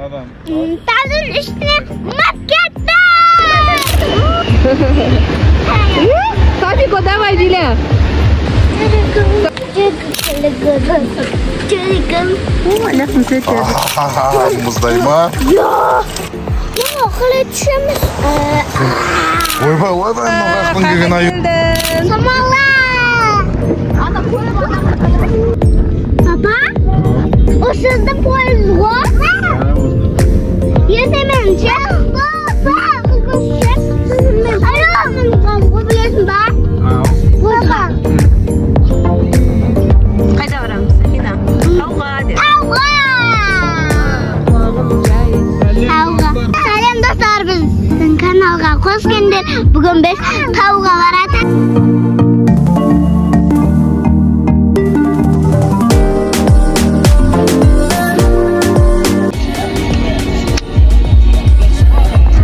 adam. Tazın üstüne makyette. Safiko, давай, Диля. Ayakını seçer. Muzdayım ha. Ya. Ya kılıçımız. Oyba oyba. Noğaşkın kegen ayı. Samala. Baba. O sözde poez var. Yetemence. Baba. Alo. Bu biliyorsun bak. Baba. Haydi aramız. Safina. Kavga hadi. Kavga. Selam dostlar, bizning kanalga hoş geldiniz. Bugün biz kavga var ata.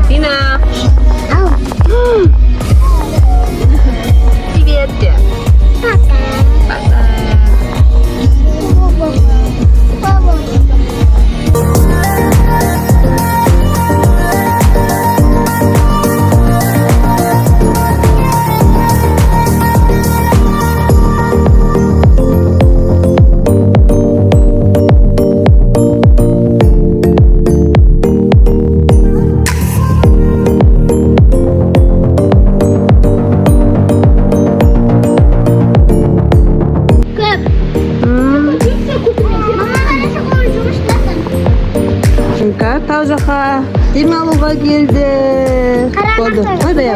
Safina. Привет. Пока. Tau жаққа демалуға келді. Болды. Ойбай,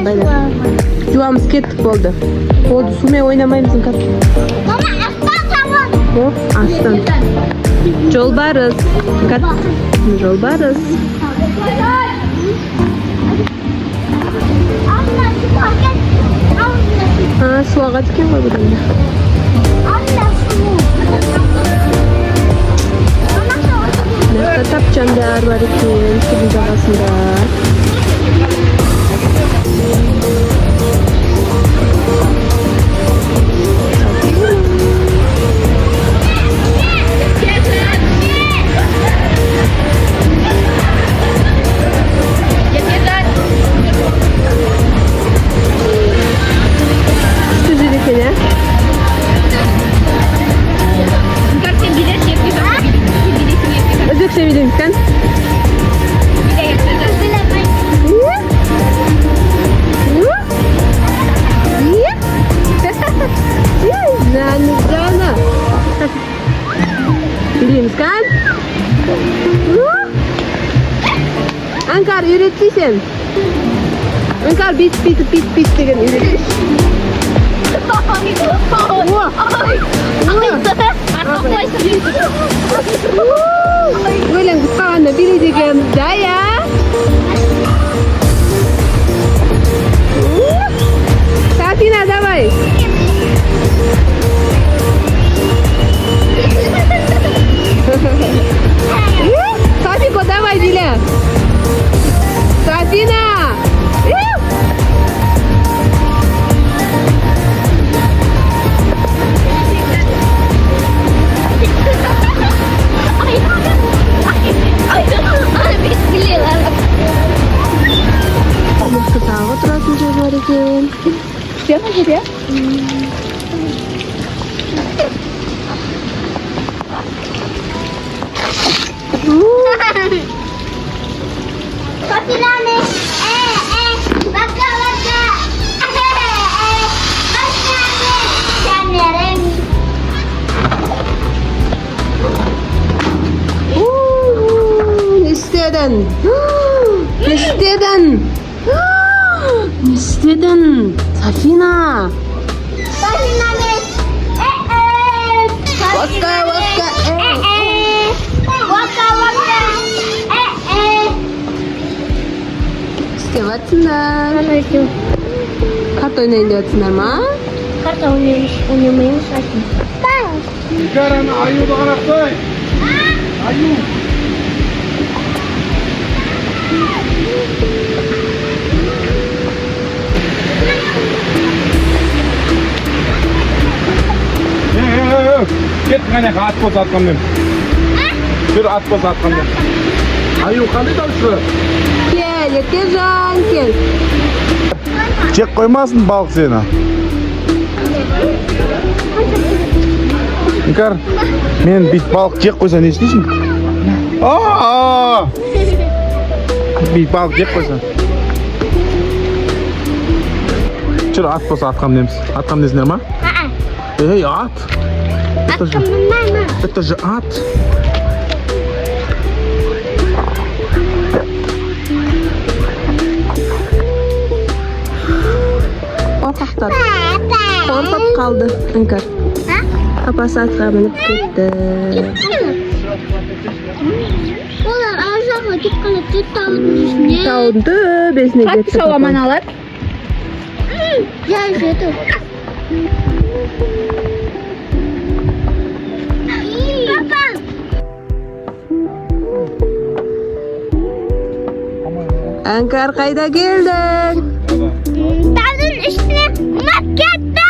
жуамыз кеттік болды. Болды, сумен ойнамаймыз қазір. Mama aslan tamam. Оп, астын. Жолбарыс. Жолбарыс. Суға тікен ғой бұдан да. Тапчандар бар екен судың жағасында. Güzel eкен, ya. Özür sevdim kan. Jana. Biliriz kan? Ankar üreticiysen. Ankar bit degen üretic. Ойлан қысқағанда билейдегенбіз да, я? Сафина, давай! Сафико, давай, Диля! Сафина! Тағы тұратын жер бар екен. Күшті жер, я? Patilane. Baka. Caneren. Ne istedin? Safina. Vaka. İstevatsınlar. Kart oynayın diyorsunlar mı? Kart oynamayı saçma. İkara'nı ayudu anahtar. Ayu. Git, at bolsa atkan ben. Bir at bolsa atkan ben. Аю qanday tavsiya? Kel, Erkerjon, kel. Chek qo'ymasin baliq seni. Inkar, men bit baliq chek qo'ysa ne ishlaysan? Bit baliq chek qo'ysa. Chir at bo'lsa atqam deymiz. Atqam deysizlarmi? Ey, at. Это же ат. Qo'rqoqlar. Qo'rqib qoldi Inkar. Apasi atga minib ketdi. Ular aşağı çıkıp tavukni. Tavukni besine Qattiq ketdi. sovamanalar. Ya itu. Papa. Inkar qayda kelding? Tavukun üstüne makettik.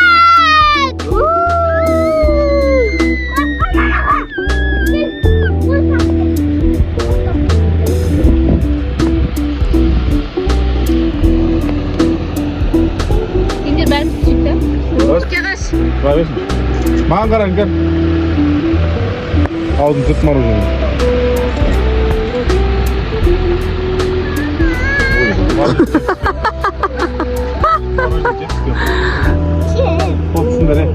Endi ben tutacağım. Yig'ish. Qaraysan. Manga qarang, Inkar. Oldin tut marujani. Xo'p, shunday.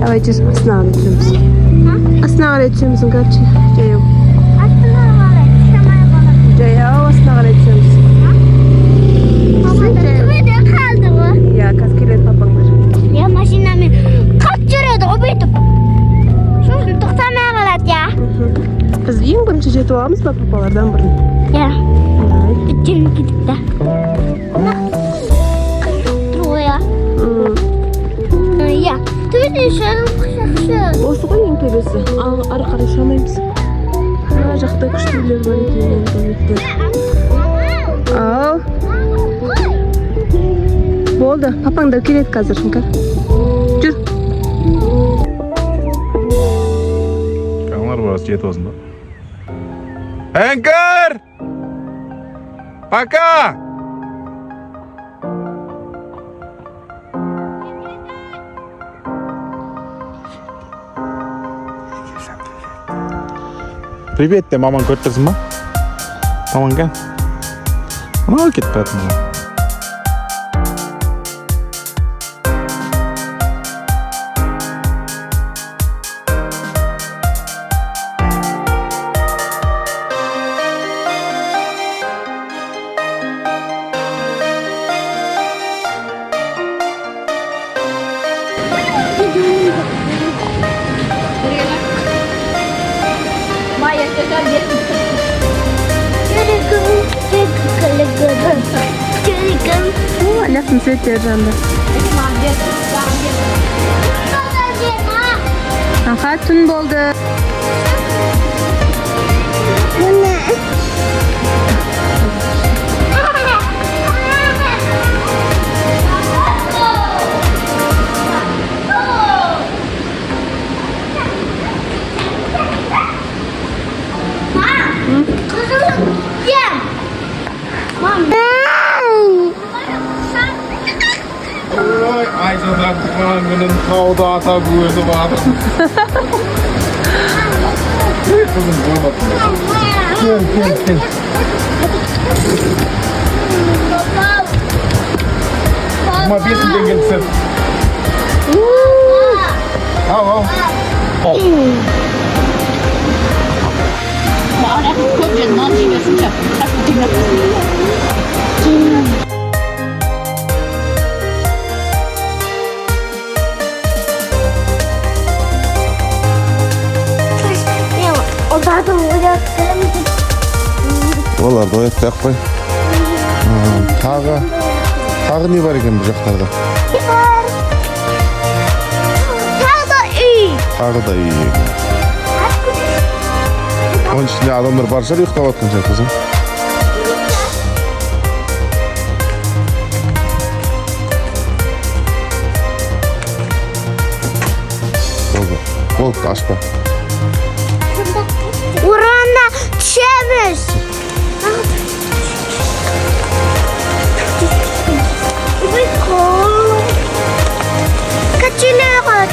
Давайте основу лечимся. Основу лечимся, короче. Жаяу. Жаяу основу лечимся. Ya kaskelet papanglar. Ya mashinamni qatchiradi, o'betib. Shuni to'xtamay qoladi ya. Biz eng birinchi jetib olamiz papalardan birini. Ya. Bittini ketibdi. Troya. Ya. Tuyni shuni O'si qo'y eng tepasi. Ari qaray ishlamaymiz. Mana yoqda kuchlilar bor ekan. Al. Bo'ldi, papang da keladi hozir, Inkar. Jur. Kanlar burası jet olsun da. Inkar! Пока! Привет, de maman götürsün mü? Maman gel. Ana git be. Maya tekrar gel. Alasın süt yerinde. Aha tun bo'ldi. Ay zaten tıkanın tavda ata güvesi var. Kızım görmedim. Gel. Ama besin gelsin. Al. Bana köpçe nan çiğnesin çap. Олар да оятты ақпай. Тағы не бар екен бұл жақтарда? Тағы да үй. Оның ішінде адамдар бар шығар ұйықтап жатқан шығар қызым. Болды, ашпа. Oranda düşemiz. Kaçıyla kaç.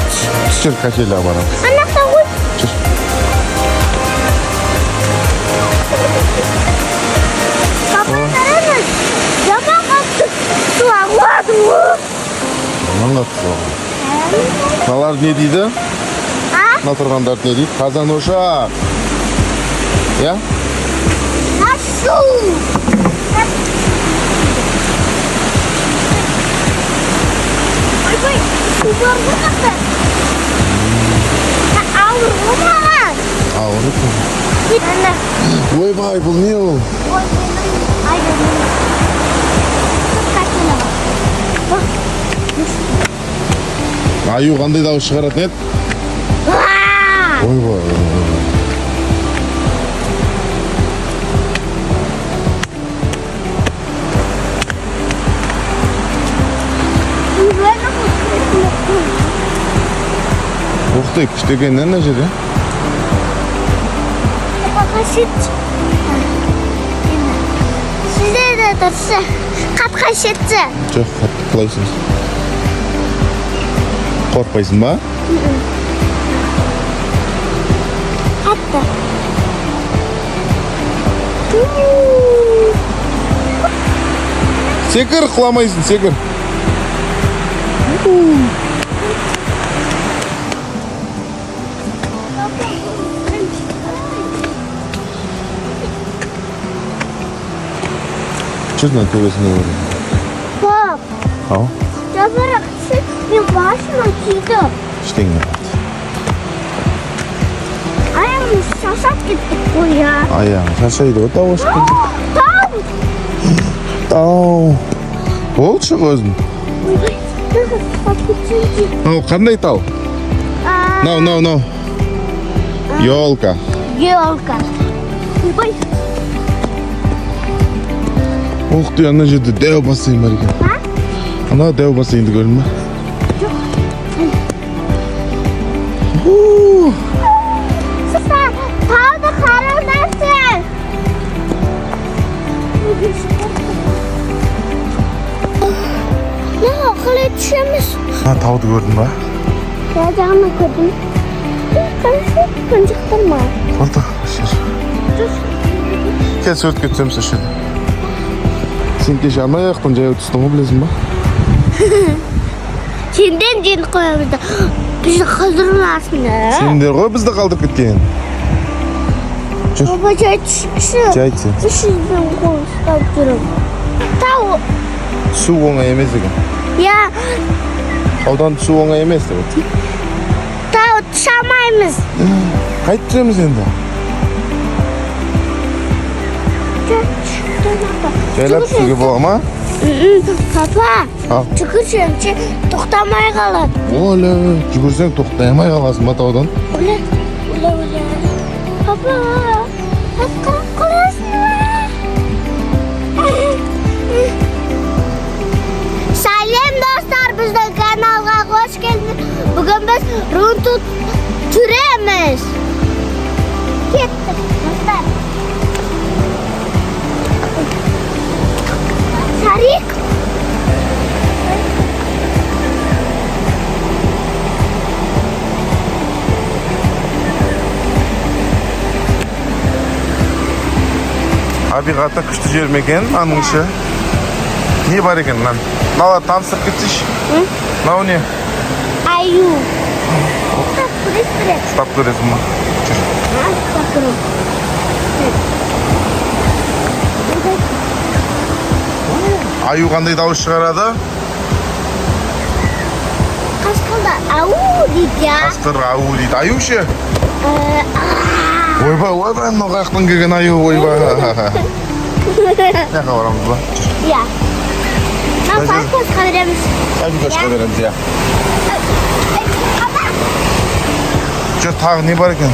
Düşür kaçıyla bana. Anakta koy. Düşür. Kapatlarımız. Yama kattık. Suağlar mı? Anlatsın. Nalar ne deydi? Ha? Натырғандар не дейді? Қазан ошақ. Я? Nasıl? Ой, uzorga qatdi. Ağır olmaz. Ауыр екен. Ana. Ойбай, бұл не ол? Аю қандай дауыс шығаратын еді? Ойбай. Ух ты, күштегеннен не жерде? Sizde de dursa qatqash etsa. Жоқ, қатты құлайсың. Қорқпайсың ба? Hatta. Секір, құламайсың, секір. Честно, төбесіне көрдім. Bak, Ау, jabaraksi men boshim kiydi. ештеңе. Ayağım şaşap gitti bu ya. Аяғың шаршайды ғой, дауыс шыққан. Tam. Тау. Болды шық өзің. Ойбай, kapıcıncı. Мынау қандай тау? Мынау. Елка. Yolka. Ойбай. Ух ты, ана жерде дәу бассейн бар екен. Ha? Ана дәу бассейнді көрдің ба? Sen tavda kararlarsın. Ne okula düşemez. Ана тауды көрдің ба? Ayağımı koydum. Kıncıktırma. Болды. Кел суретке түсеміз осы жерде. Сен кеше ана жақтан жаяу түстің ғой, білесің ба? Senden din koyamızda. Bizi kaldırmasın. Сендер ғой бізді қалдырып кеткен. Жүр. Baba çay çıkışı. Жай сен. Düşürdüm konuştan durum. Tavu. Су оңай емес екен. Ya Аудан түсу оңай емес деп отыр. tavu düşamayız. Қайтып түсеміз енді? Жайлап түсуге бола ма? Papa. Al. Çıkışınca toxtamay қалады. Оле, жүгірсең тоқтай алмай қаласың ба таудан? Öyle. Papa. Hakkı қаласың ба? Сәлем достар, біздің каналға қош келдіңіз. Бүгін біз рунтут түреміз. Кеттік, достар. Сарик. Табиғаты күшті жер ме екен, аның іші? Не бар екен мынан? Мынау таныстырып кетсейші. Мынау не? Аю. Бұрыс. Ұстап көресің ба? Жүр. Аю қандай дауыс шығарады? Қашқалда ау дейді я. Қасқыр ау дейді. Аю ше? Ойбай, мынау қаяқтан келген аю, ойбай. Яқа барамыз ба? Жүр. Я. Мен паспортқа береміз. Табиғашқа береміз, я. Жүр, тағы не бар екен?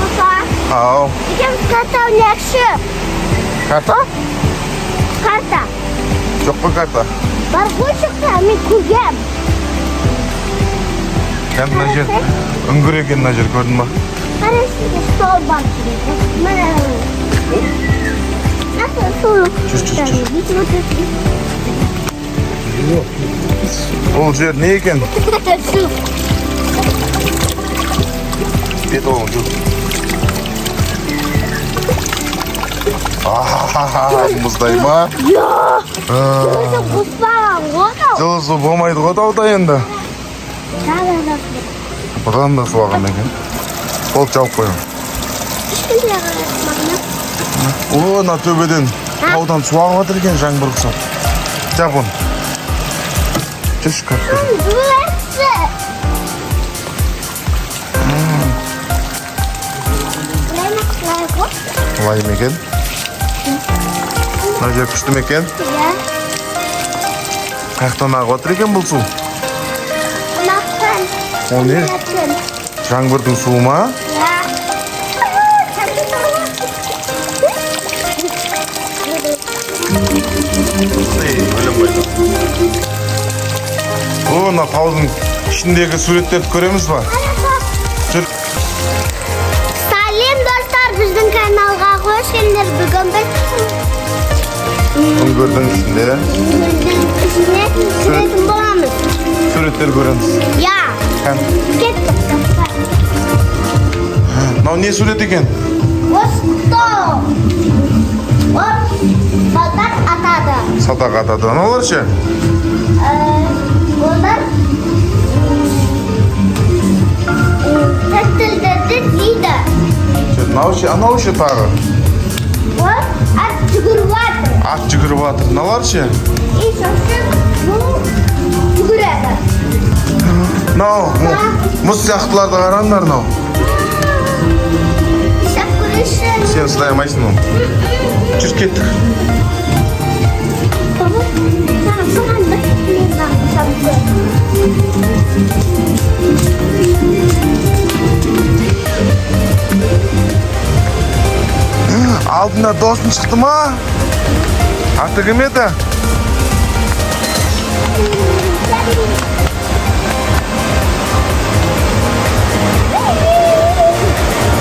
Папа. Ау. Екеуміз карта ойнайықшы. Карта? Карта. Жоқ қой карта. Бар ғой шықта, мен көргем. Kan mına jер үңгір екен мына жер көрдің ба? Қарасында стол бар жүреді. Міне. Nasıl soğuk? Ол жер не екен? Su. Бет оғын жүр. Мұздай ма? Yok. Gözü kusmadan kodu. Жылы су болмайды ғой тауда енді. Бұдан да су ағам екен. Ол жауып қойым. О, на төбеден таудан су ағып жатыр екен жаңбыр құсап. Жап оны. Жүрші қап көріп. Burası. Лай ма екен? Мына жер күшті ме екен? Ya. Қаяқтан ағып жатыр екен бұл су? Naktan. Ол не? Жаңбырдың суы ма? Ya. О, мына таудың ішіндегі суреттерді көреміз ба? Жүр. Салем достар, біздің каналға қош келдіңдер. Бүгін біз Үңгірдің ішінде ішіне түсетін боламыз. суреттер көреміз. Ya. Һәм Кеттік достар. мынау не сурет екен? Осто. От балдар атады. Садақ атады. Аналар ше? Олар тәттілдерді дейді. Мынау ше, анау ше тағы. Ол ат жүгіріп жатыр. Ат жүгіріп жатыр. Мыналар ше? И сосын бұл жүгіреді. Мынау мұз сияқтыларды қараңдар мынау. Шап көресің. Сен ұстай алмайсың оны. Жүр кеттік. Бaba, sana soran da bilmem sandı. Алдында досың шықты ма? Аты кім еді?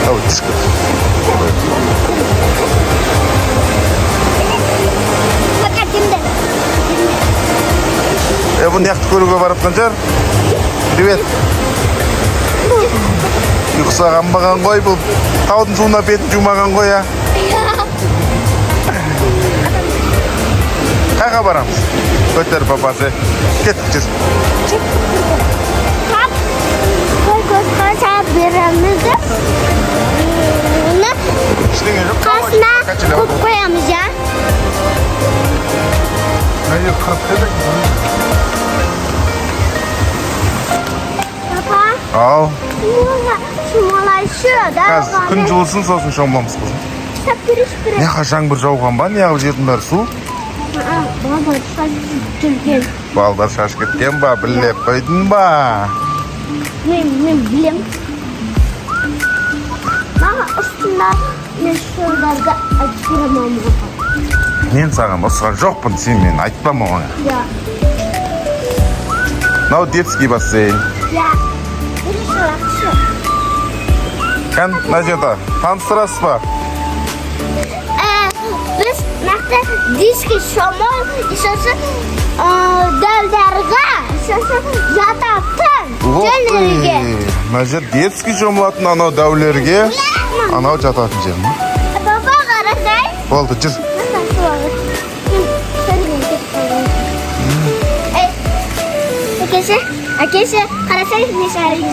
Ау, тішкі. Bak kimde? Бұл неқті көруге барып жатқан жар? Привет. Ұйқысаған маған ғой, бұл таудың суына бетін жумаған ғой, а? Қайға барамыз? Көтер папасы. Кеттік жүр. Kap. Koy kaça veremiz de. Bunu Ештеңе жоқ. kasına koyamız ya. Мына қырып дедік. Papa. Ау. Şumalar şurada. Қазір күн жылысын сосын шомыламыз қызым. Şap görüştürün. Неға жаңбыр жауған ба? Неғып жердің бәрі су? Baba Türkiye. Балдар шаш кеткен ба? Білеп қойдың ба? Men bilem. Bana üstünde şuralarda açıramam. Мен саған осыған жоқпын, сен мен айтпам оған. Ya. Мынау детский бассейн. Ya. Bir şurası. Кән, мына жерде таныстырасыз ба? Biz nakta diski şomol isosu dövderga isosu yataktın. Jönlerге. Мына жер детский шомылатын анау дәулерге, анау жататын жер ма? Baba karasay. Болды, жүр. Nasıl soğuk? Әкесі қарасай не шарик.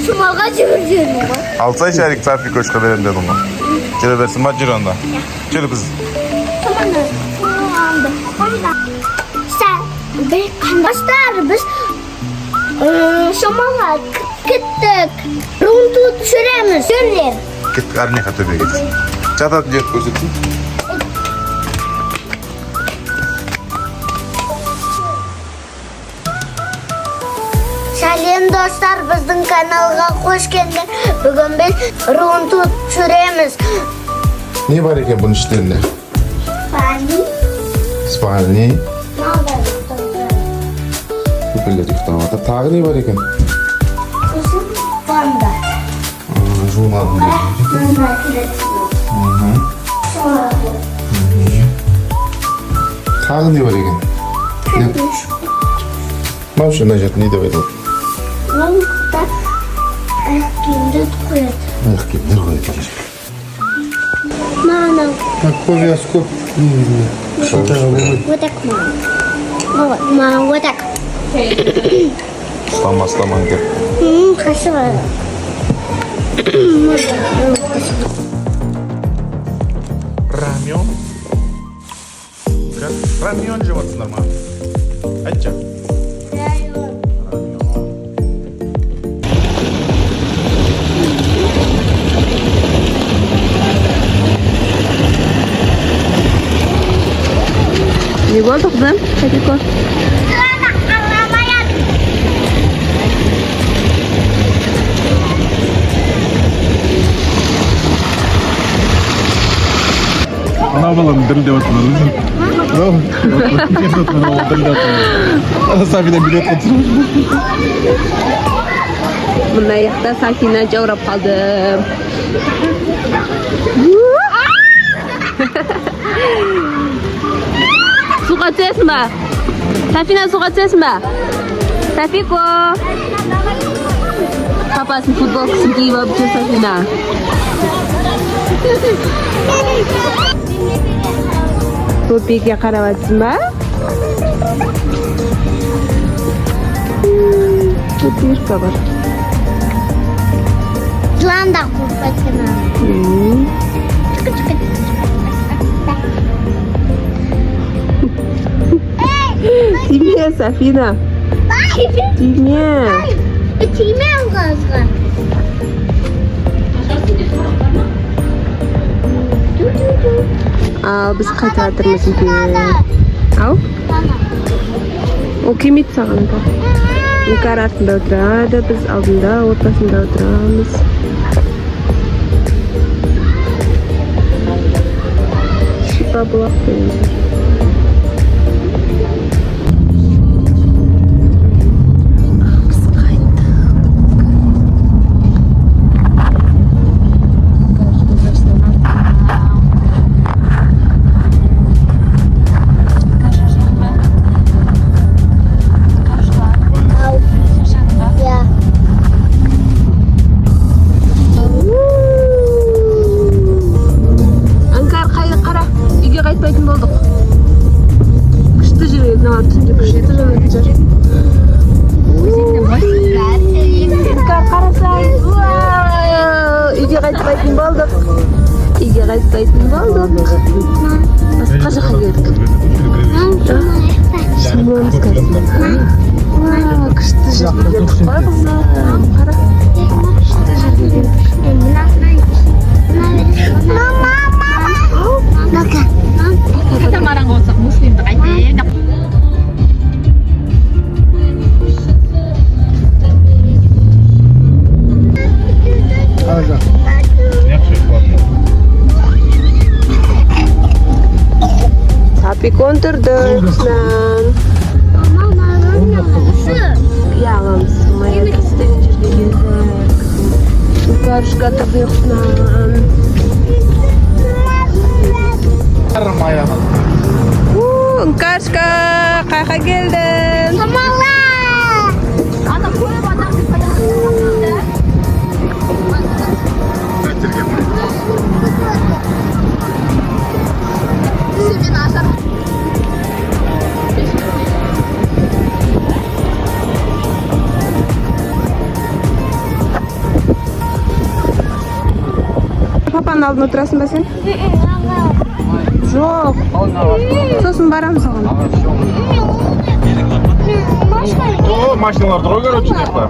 Шумалға жүрдім ғой. Алсай шарик сарфи көшқа берем дедім ғой. Жүре берсін ма, жүр онда. Жүр біз. Dostlar biz Şamal'a gittik. Runtu düşüremiz. Sürler. Кеттік, арнеқа төбеге жүр. Жататын жерді көрсетсін. Сәлем достар, біздің каналға қош келдіңдер. Бүгін біз runtu düşüremiz. Не бар екен бұның іштерінде? Спальни. Көпелер ұйықтап жатыр. Тағы не бар екен? аспанда. Жуылмадым деп. Мына келетін. Тағы не бар екен? Вообще мына жерде не деп айтады? Ол да аяқ киімді қояды. Аяқ киімдер қояды екен. Мана. Повязка көп. Вот так мама. Вот, мама, вот так. Ұстамастаман деп. Красиво. Рамен. Как? Рамен жеваться нормально. Айтча. Не болды қызым? Сәтико. Ана балам дірілдеп отыр. Сафина билет отыр. Мына жақта Сафина жаурап қалды. Суға түсесің ба? Сафина, суға түсесің ба? Сафико. Папасын футболкасын киіп алып жүр Сафина. Топиге қарап жатсың ба? Топишка бар. Жылан да қорқады. Тиме, Сафина. Тиме. Тиме алғазға. Ал, біз қайта жатырмыз үйге. Ау? Ол келмейді саған да. Іңкәр артында отырады, біз алдында, ортасында отырамыз. Шипа бұлақ деген. Қайтпайтын болдық. Күшті жүреді, мына түнде күшті жүреді жер. Іңкәр қарасай. Үйге қайтпайтын болдық. Үйге қайтпайтын болдық. Басқа жаққа келдік. Шамамыз қазір. Күшті жерге келдік қой қызым. Қара. Күшті жерге келдік. Тамараң болсақ муслимді қайтейін. Сапикон тұрды ұйқысынан. Ұяламыз. Майя істеген жерге келдік. Іңкәршка тұрды ұйқысынан. Іңкәршка қайқа келдің? Самала! Ана көп адам деп Папаның алдына отырасың ба сен? Жоқ. Сосын барамыз оған. Машиналар тұр ғой, короче, жақта.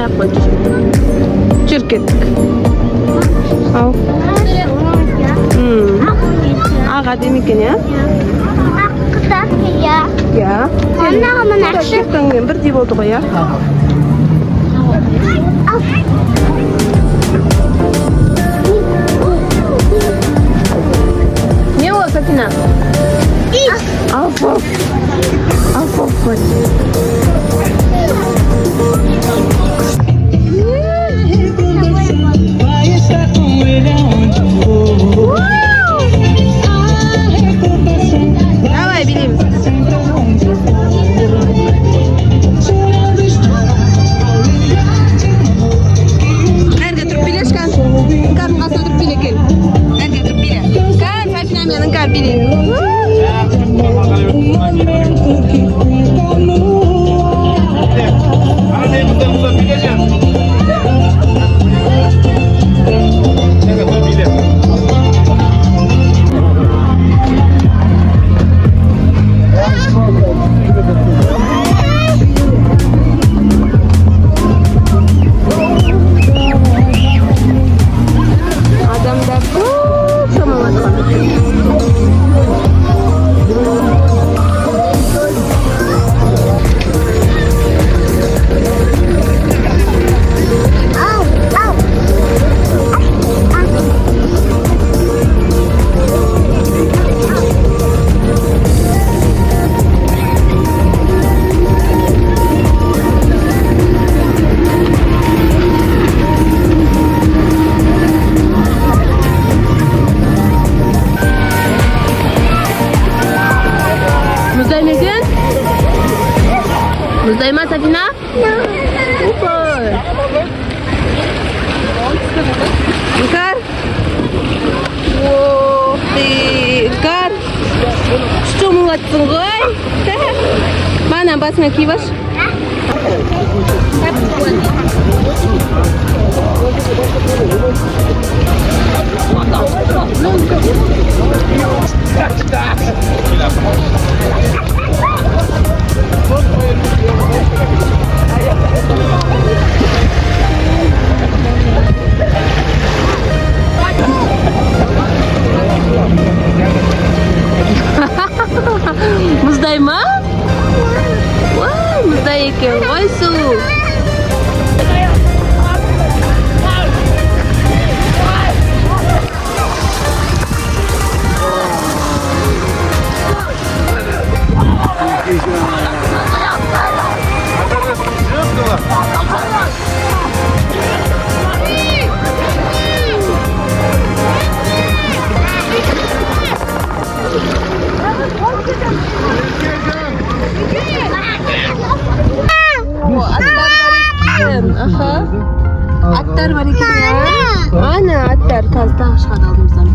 аяқ қой жүр кеттік ау ақ әдемі екен иә Kızak ya. иә Ondan mı nakşı? шектіңмен бірдей болды ғой иә не ол Сафина алфов қой давай билейміз әрге тұрып биле шкан іңкардың қасына тұрып биле кел әрге тұрып биле шкан Сафина мен іңкар билейді адамдар көп шамалатқан мұздай ма екен? мұздай ма Сафина? опа іңкар ох ты іңкар шомылатсың ғой бана басыңа киіп алшы мұздай ма? Уай, мұздай екен ғой су. Аттар бар екен иә ана аттар қазір тағы шығады алдымыздан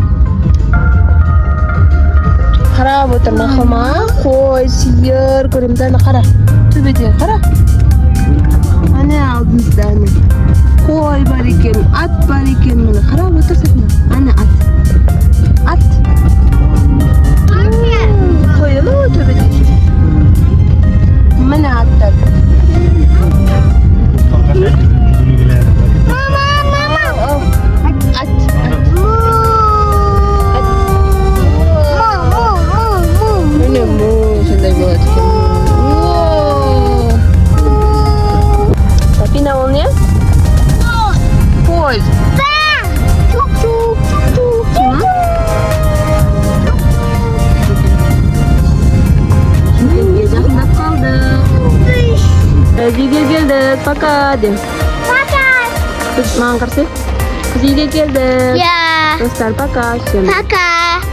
қарап отыр мақұлма қой сиыр көреміз ана қара төбеде қара ана алдымызда қой бар екен ат бар екен міне қарап отыр Сафина ана ат қой ана төбеде міне аттар Сафина ол не? Поезд. Үйге жақындап қалдық. Біз үйге келдік. Пока дем. Біз маған қарсы. Біз үйге келдік. Ya. Достар, пока. Пока.